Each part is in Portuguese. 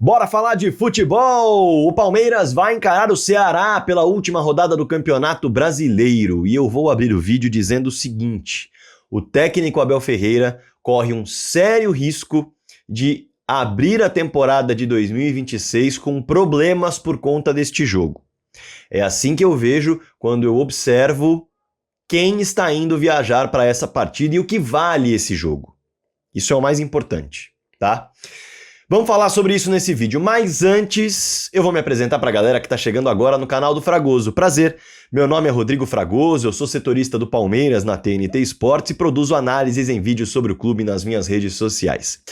Bora falar de futebol! O Palmeiras vai encarar o Ceará pela última rodada do Campeonato Brasileiro e eu vou abrir o vídeo dizendo o seguinte: o técnico Abel Ferreira corre um sério risco de abrir a temporada de 2026 com problemas por conta deste jogo. É assim que eu vejo quando eu observo quem está indo viajar para essa partida e o que vale esse jogo. Isso é o mais importante, tá? Vamos falar sobre isso nesse vídeo, mas antes eu vou me apresentar para a galera que está chegando agora no canal do Fragoso. Prazer, meu nome é Rodrigo Fragoso, eu sou setorista do Palmeiras na TNT Esportes e produzo análises em vídeos sobre o clube nas minhas redes sociais.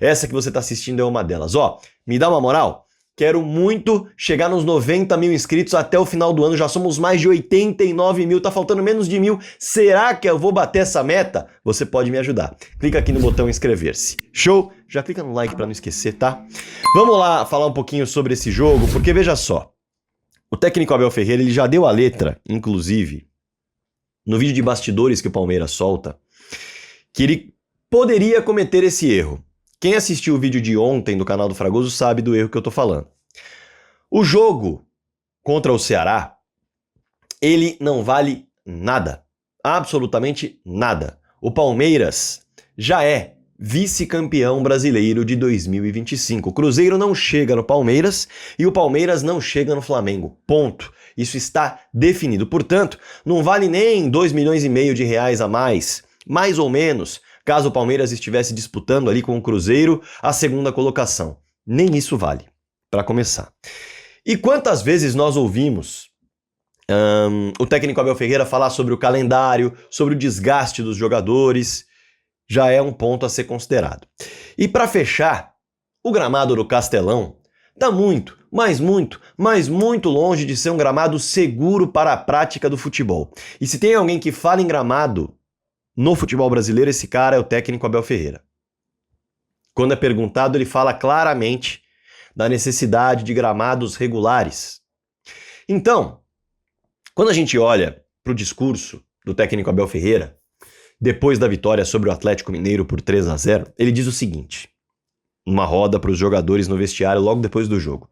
Essa que você está assistindo é uma delas. Me dá uma moral? Quero muito chegar nos 90 mil inscritos até o final do ano, já somos mais de 89 mil, tá faltando menos de 1.000. Será que eu vou bater essa meta? Você pode me ajudar. Clica aqui no botão inscrever-se. Show? Já clica no like para não esquecer, tá? Vamos lá falar um pouquinho sobre esse jogo, porque veja só. O técnico Abel Ferreira, ele já deu a letra, inclusive, no vídeo de bastidores que o Palmeiras solta, que ele poderia cometer esse erro. Quem assistiu o vídeo de ontem do canal do Fragoso sabe do erro que eu tô falando. O jogo contra o Ceará, ele não vale nada. Absolutamente nada. O Palmeiras já é vice-campeão brasileiro de 2025. O Cruzeiro não chega no Palmeiras e o Palmeiras não chega no Flamengo. Ponto. Isso está definido. Portanto, não vale nem 2,5 milhões de reais a mais ou menos, caso o Palmeiras estivesse disputando ali com o Cruzeiro a segunda colocação. Nem isso vale, para começar. E quantas vezes nós ouvimos o técnico Abel Ferreira falar sobre o calendário, sobre o desgaste dos jogadores, já é um ponto a ser considerado. E para fechar, o gramado do Castelão está muito, mas muito longe de ser um gramado seguro para a prática do futebol. E se tem alguém que fala em gramado no futebol brasileiro, esse cara é o técnico Abel Ferreira. Quando é perguntado, ele fala claramente da necessidade de gramados regulares. Então, quando a gente olha para o discurso do técnico Abel Ferreira, depois da vitória sobre o Atlético Mineiro por 3-0, ele diz o seguinte, numa roda para os jogadores no vestiário logo depois do jogo.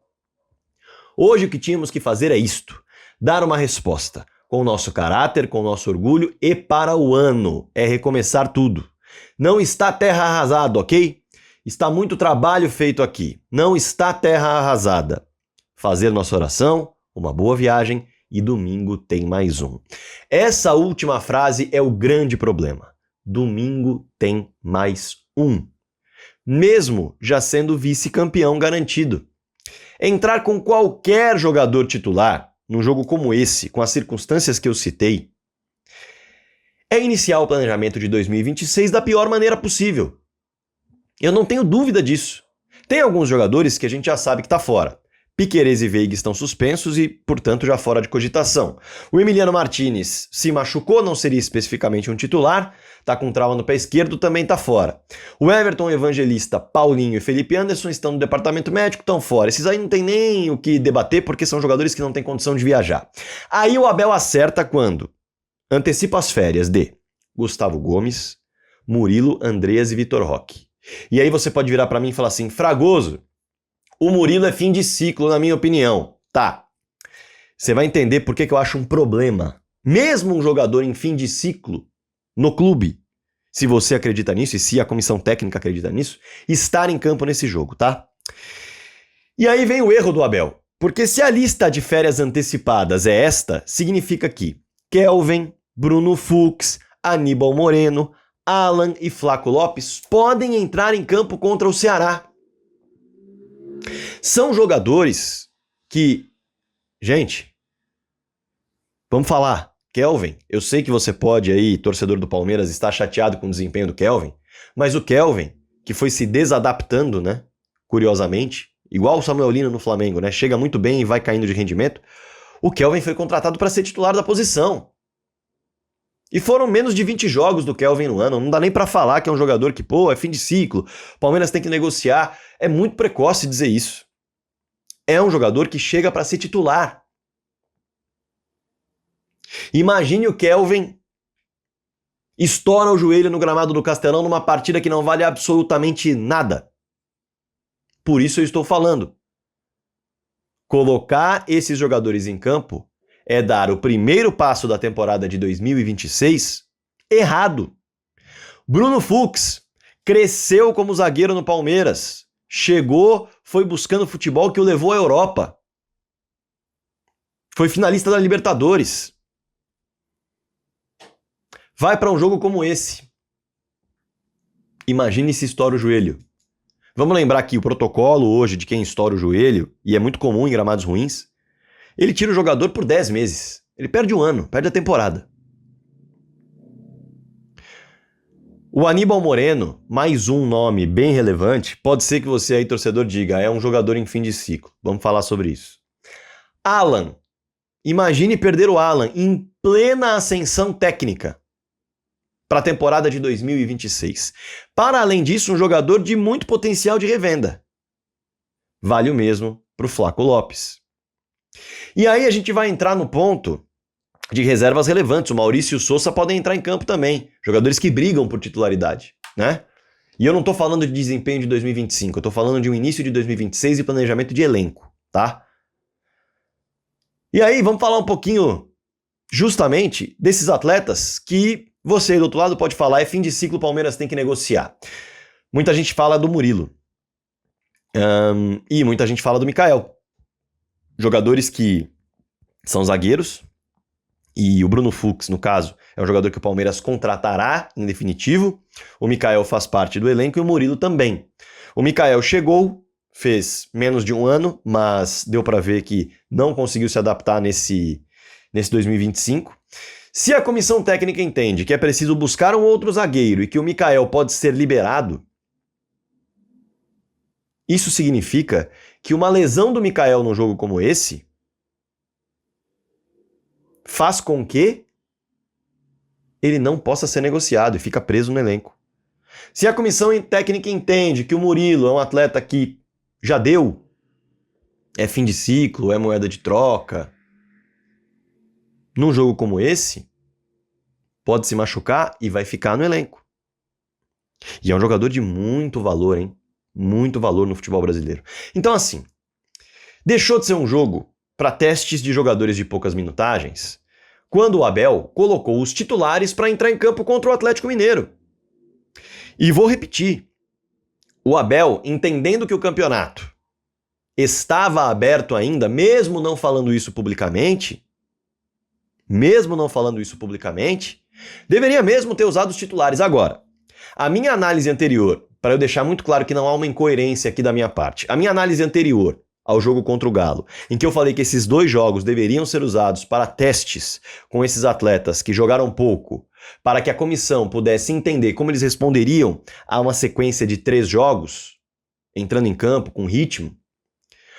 Hoje o que tínhamos que fazer é isto, dar uma resposta com o nosso caráter, com o nosso orgulho e para o ano. É recomeçar tudo. Não está terra arrasada, ok? Está muito trabalho feito aqui. Não está terra arrasada. Fazer nossa oração, uma boa viagem e domingo tem mais um. Essa última frase é o grande problema. Domingo tem mais um. Mesmo já sendo vice-campeão garantido. Entrar com qualquer jogador titular num jogo como esse, com as circunstâncias que eu citei, é iniciar o planejamento de 2026 da pior maneira possível. Eu não tenho dúvida disso. Tem alguns jogadores que a gente já sabe que está fora. Piquerez e Veiga estão suspensos e, portanto, já fora de cogitação. O Emiliano Martinez se machucou, não seria especificamente um titular, está com trauma no pé esquerdo, também está fora. O Everton Evangelista, Paulinho e Felipe Anderson estão no departamento médico, estão fora. Esses aí não tem nem o que debater porque são jogadores que não têm condição de viajar. Aí o Abel acerta quando antecipa as férias de Gustavo Gomes, Murilo, Andreas e Vitor Roque. E aí você pode virar para mim e falar assim, Fragoso, o Murilo é fim de ciclo, na minha opinião. Tá. Você vai entender por que eu acho um problema. Mesmo um jogador em fim de ciclo no clube, se você acredita nisso e se a comissão técnica acredita nisso, estar em campo nesse jogo, tá? E aí vem o erro do Abel. Porque se a lista de férias antecipadas é esta, significa que Kelvin, Bruno Fux, Aníbal Moreno, Alan e Flaco Lopes podem entrar em campo contra o Ceará. São jogadores que, gente, vamos falar, Kelvin, eu sei que você pode aí, torcedor do Palmeiras, estar chateado com o desempenho do Kelvin, mas o Kelvin, que foi se desadaptando, né, curiosamente, igual o Samuel Lino no Flamengo, né, chega muito bem e vai caindo de rendimento, o Kelvin foi contratado para ser titular da posição. E foram menos de 20 jogos do Kelvin no ano, não dá nem para falar que é um jogador que, é fim de ciclo, o Palmeiras tem que negociar, é muito precoce dizer isso. É um jogador que chega para ser titular. Imagine o Kelvin estoura o joelho no gramado do Castelão numa partida que não vale absolutamente nada. Por isso eu estou falando. Colocar esses jogadores em campo é dar o primeiro passo da temporada de 2026 errado. Bruno Fux cresceu como zagueiro no Palmeiras. Chegou, foi buscando futebol que o levou à Europa. Foi finalista da Libertadores. Vai para um jogo como esse. Imagine se estoura o joelho. Vamos lembrar que o protocolo hoje de quem estoura o joelho, e é muito comum em gramados ruins, ele tira o jogador por 10 meses. Ele perde um ano, perde a temporada. O Aníbal Moreno, mais um nome bem relevante, pode ser que você aí, torcedor, diga, é um jogador em fim de ciclo. Vamos falar sobre isso. Alan. Imagine perder o Alan em plena ascensão técnica para a temporada de 2026. Para além disso, um jogador de muito potencial de revenda. Vale o mesmo para o Flaco Lopes. E aí a gente vai entrar no ponto de reservas relevantes. O Maurício e o Sousa podem entrar em campo também. Jogadores que brigam por titularidade, né? E eu não estou falando de desempenho de 2025, eu estou falando de um início de 2026 e planejamento de elenco, tá? E aí, vamos falar um pouquinho justamente desses atletas que você aí do outro lado pode falar, é fim de ciclo, o Palmeiras tem que negociar. Muita gente fala do Murilo. E muita gente fala do Mikael. Jogadores que são zagueiros. E o Bruno Fux, no caso, é um jogador que o Palmeiras contratará em definitivo. O Mikael faz parte do elenco e o Murilo também. O Mikael chegou, fez menos de um ano, mas deu para ver que não conseguiu se adaptar nesse 2025. Se a comissão técnica entende que é preciso buscar um outro zagueiro e que o Mikael pode ser liberado, isso significa que uma lesão do Mikael num jogo como esse faz com que ele não possa ser negociado e fica preso no elenco. Se a comissão técnica entende que o Murilo é um atleta que já deu, é fim de ciclo, é moeda de troca, num jogo como esse, pode se machucar e vai ficar no elenco. E é um jogador de muito valor, hein? Muito valor no futebol brasileiro. Então, assim, deixou de ser um jogo para testes de jogadores de poucas minutagens quando o Abel colocou os titulares para entrar em campo contra o Atlético Mineiro. E vou repetir, o Abel, entendendo que o campeonato estava aberto ainda, mesmo não falando isso publicamente, deveria mesmo ter usado os titulares. Agora, a minha análise anterior, para eu deixar muito claro que não há uma incoerência aqui da minha parte, a minha análise anterior ao jogo contra o Galo, em que eu falei que esses 2 jogos deveriam ser usados para testes com esses atletas que jogaram pouco, para que a comissão pudesse entender como eles responderiam a uma sequência de 3 jogos, entrando em campo com ritmo.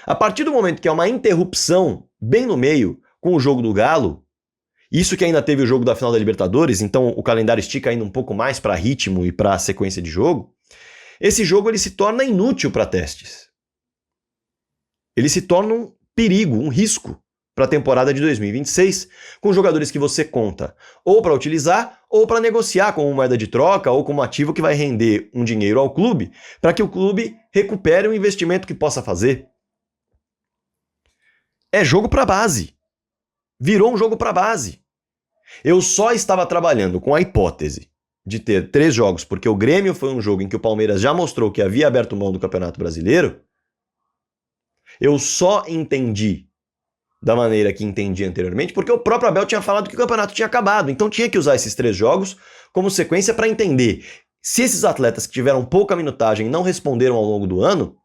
A partir do momento que há uma interrupção bem no meio com o jogo do Galo, isso que ainda teve o jogo da final da Libertadores, então o calendário estica ainda um pouco mais para ritmo e para sequência de jogo, esse jogo ele se torna inútil para testes. Ele se torna um perigo, um risco para a temporada de 2026, com jogadores que você conta ou para utilizar ou para negociar como moeda de troca ou como ativo que vai render um dinheiro ao clube, para que o clube recupere o investimento que possa fazer. É jogo para base. Virou um jogo para base. Eu só estava trabalhando com a hipótese de ter 3 jogos, porque o Grêmio foi um jogo em que o Palmeiras já mostrou que havia aberto mão do Campeonato Brasileiro. Eu só entendi da maneira que entendi anteriormente, porque o próprio Abel tinha falado que o campeonato tinha acabado, então tinha que usar esses 3 jogos como sequência para entender se esses atletas que tiveram pouca minutagem não responderam ao longo do ano,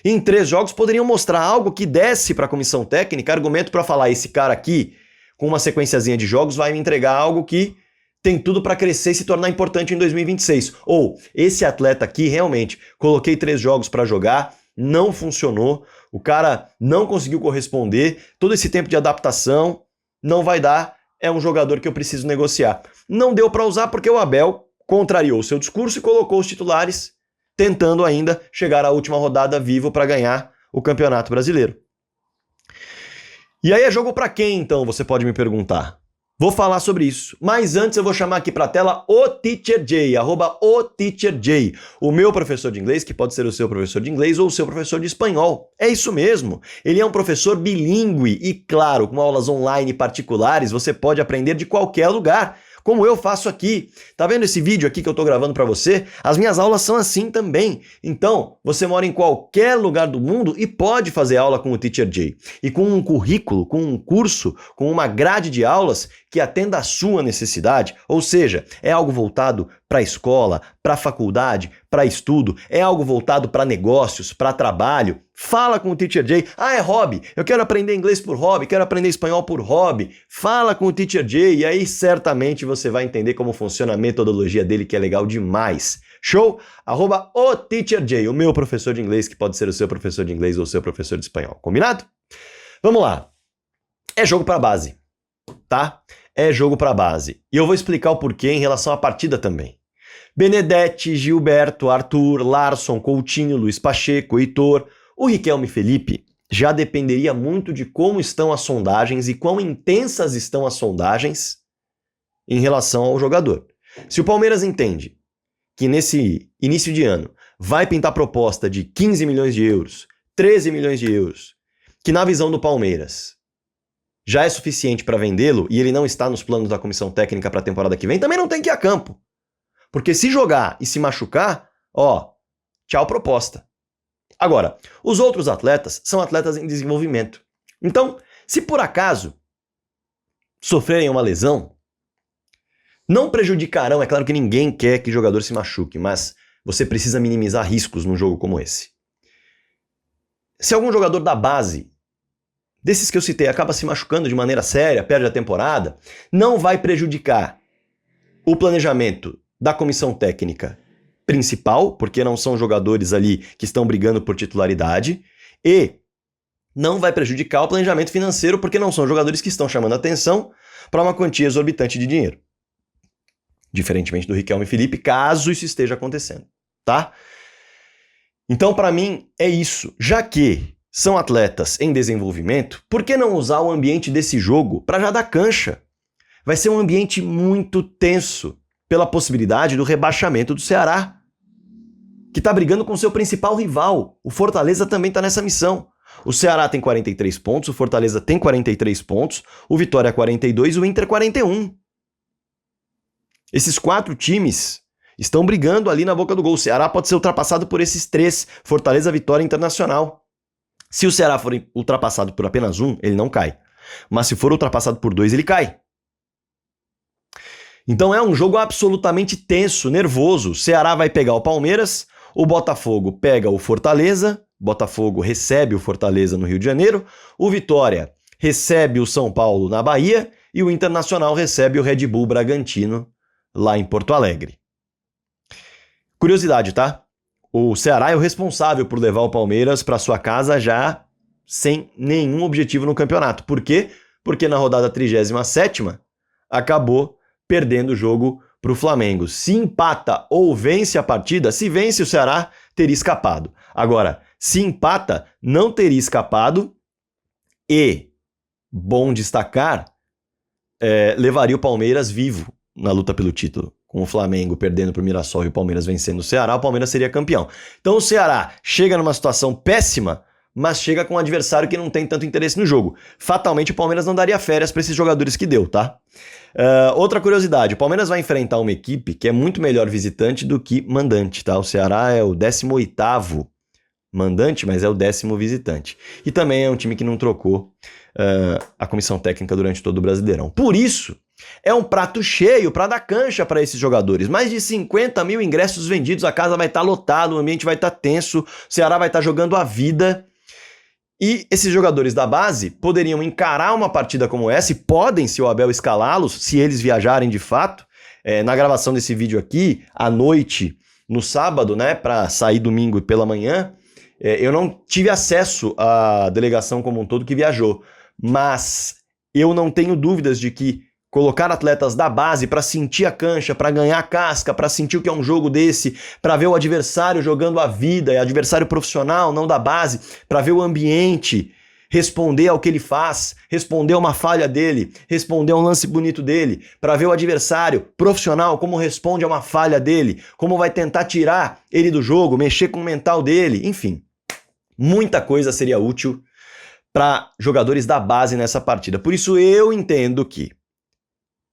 em 3 jogos poderiam mostrar algo que desse para a comissão técnica argumento para falar, esse cara aqui, com uma sequenciazinha de jogos, vai me entregar algo que tem tudo para crescer e se tornar importante em 2026. Ou, esse atleta aqui, realmente, coloquei 3 jogos para jogar, não funcionou, o cara não conseguiu corresponder, todo esse tempo de adaptação não vai dar, é um jogador que eu preciso negociar. Não deu para usar porque o Abel contrariou o seu discurso e colocou os titulares, tentando ainda chegar à última rodada vivo para ganhar o Campeonato Brasileiro. E aí é jogo para quem, então, você pode me perguntar? Vou falar sobre isso, mas antes eu vou chamar aqui para a tela o Teacher Jay, @oteacherjay, o meu professor de inglês, que pode ser o seu professor de inglês ou o seu professor de espanhol. É isso mesmo, ele é um professor bilíngue e, claro, com aulas online particulares, você pode aprender de qualquer lugar, como eu faço aqui. Tá vendo esse vídeo aqui que eu tô gravando para você? As minhas aulas são assim também. Então, você mora em qualquer lugar do mundo e pode fazer aula com o Teacher Jay. E com um currículo, com um curso, com uma grade de aulas que atenda à sua necessidade. Ou seja, é algo voltado para a escola, para a faculdade, para estudo, é algo voltado para negócios, para trabalho. Fala com o Teacher Jay. Ah, é hobby. Eu quero aprender inglês por hobby, quero aprender espanhol por hobby. Fala com o Teacher Jay e aí certamente você vai entender como funciona a metodologia dele, que é legal demais. Show? @o Teacher Jay, o meu professor de inglês, que pode ser o seu professor de inglês ou o seu professor de espanhol. Combinado? Vamos lá. É jogo para base, tá? É jogo para base. E eu vou explicar o porquê em relação à partida também. Benedetti, Gilberto, Arthur, Larson, Coutinho, Luiz Pacheco, Heitor, o Riquelme Felipe já dependeria muito de como estão as sondagens e quão intensas estão as sondagens em relação ao jogador. Se o Palmeiras entende que nesse início de ano vai pintar proposta de 15 milhões de euros, 13 milhões de euros, que na visão do Palmeiras já é suficiente para vendê-lo e ele não está nos planos da comissão técnica para a temporada que vem, também não tem que ir a campo. Porque se jogar e se machucar, ó, tchau proposta. Agora, os outros atletas são atletas em desenvolvimento. Então, se por acaso sofrerem uma lesão, não prejudicarão, é claro que ninguém quer que o jogador se machuque, mas você precisa minimizar riscos num jogo como esse. Se algum jogador da base, desses que eu citei, acaba se machucando de maneira séria, perde a temporada, não vai prejudicar o planejamento da comissão técnica principal, porque não são jogadores ali que estão brigando por titularidade, e não vai prejudicar o planejamento financeiro, porque não são jogadores que estão chamando atenção para uma quantia exorbitante de dinheiro. Diferentemente do Riquelme Felipe, caso isso esteja acontecendo, tá? Então, para mim, é isso. Já que são atletas em desenvolvimento, por que não usar o ambiente desse jogo para já dar cancha? Vai ser um ambiente muito tenso pela possibilidade do rebaixamento do Ceará, que está brigando com seu principal rival. O Fortaleza também está nessa missão. O Ceará tem 43 pontos, o Fortaleza tem 43 pontos, o Vitória 42 e o Inter 41. Esses 4 times estão brigando ali na boca do gol. O Ceará pode ser ultrapassado por esses 3, Fortaleza, Vitória e Internacional. Se o Ceará for ultrapassado por apenas 1, ele não cai. Mas se for ultrapassado por 2, ele cai. Então é um jogo absolutamente tenso, nervoso. O Ceará vai pegar o Palmeiras, o Botafogo pega o Fortaleza, Botafogo recebe o Fortaleza no Rio de Janeiro, o Vitória recebe o São Paulo na Bahia e o Internacional recebe o Red Bull Bragantino lá em Porto Alegre. Curiosidade, tá? O Ceará é o responsável por levar o Palmeiras para sua casa já sem nenhum objetivo no campeonato. Por quê? Porque na rodada 37ª acabou perdendo o jogo para o Flamengo. Se empata ou vence a partida, se vence o Ceará, teria escapado. Agora, se empata, não teria escapado e, bom destacar, levaria o Palmeiras vivo na luta pelo título. Com o Flamengo perdendo para o Mirassol e o Palmeiras vencendo o Ceará, o Palmeiras seria campeão. Então o Ceará chega numa situação péssima, mas chega com um adversário que não tem tanto interesse no jogo. Fatalmente o Palmeiras não daria férias para esses jogadores que deu, tá? Outra curiosidade, o Palmeiras vai enfrentar uma equipe que é muito melhor visitante do que mandante, tá? O Ceará é o 18º mandante, mas é o 10º visitante. E também é um time que não trocou a comissão técnica durante todo o Brasileirão. Por isso, é um prato cheio para dar cancha para esses jogadores. Mais de 50 mil ingressos vendidos, a casa vai estar lotada, o ambiente vai estar tenso, o Ceará vai estar jogando a vida. E esses jogadores da base poderiam encarar uma partida como essa, e podem, se o Abel escalá-los, se eles viajarem de fato. Na gravação desse vídeo aqui, à noite, no sábado, né, para sair domingo pela manhã, eu não tive acesso à delegação como um todo que viajou, mas eu não tenho dúvidas de que colocar atletas da base para sentir a cancha, para ganhar casca, para sentir o que é um jogo desse, para ver o adversário jogando a vida, é adversário profissional, não da base, para ver o ambiente, responder ao que ele faz, responder a uma falha dele, responder a um lance bonito dele, para ver o adversário profissional como responde a uma falha dele, como vai tentar tirar ele do jogo, mexer com o mental dele, enfim. Muita coisa seria útil para jogadores da base nessa partida. Por isso eu entendo que,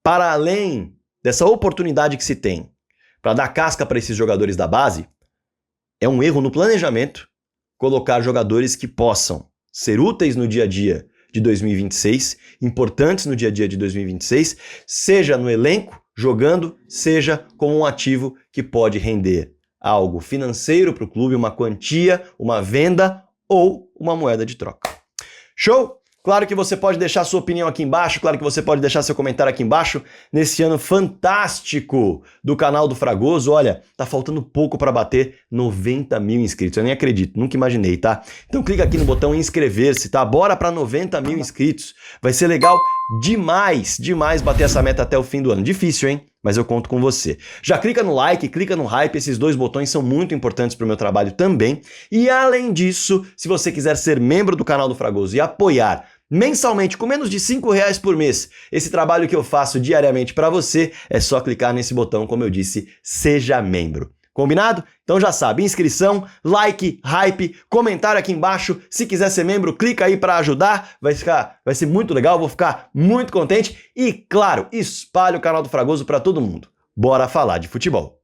para além dessa oportunidade que se tem para dar casca para esses jogadores da base, é um erro no planejamento colocar jogadores que possam ser úteis no dia a dia de 2026, importantes no dia a dia de 2026, seja no elenco, jogando, seja como um ativo que pode render algo financeiro para o clube, uma quantia, uma venda ou uma moeda de troca. Show? Claro que você pode deixar sua opinião aqui embaixo, claro que você pode deixar seu comentário aqui embaixo. Nesse ano fantástico do canal do Fragoso, olha, tá faltando pouco para bater 90 mil inscritos. Eu nem acredito, nunca imaginei, tá? Então clica aqui no botão inscrever-se, tá? Bora para 90 mil inscritos. Vai ser legal demais, demais bater essa meta até o fim do ano. Difícil, hein? Mas eu conto com você. Já clica no like, clica no hype, esses dois botões são muito importantes para o meu trabalho também. E além disso, se você quiser ser membro do canal do Fragoso e apoiar mensalmente, com menos de R$5 por mês, esse trabalho que eu faço diariamente para você, é só clicar nesse botão, como eu disse, seja membro. Combinado? Então já sabe, inscrição, like, hype, comentário aqui embaixo. Se quiser ser membro, clica aí para ajudar. Vai ser muito legal, vou ficar muito contente. E claro, espalhe o canal do Fragoso para todo mundo. Bora falar de futebol.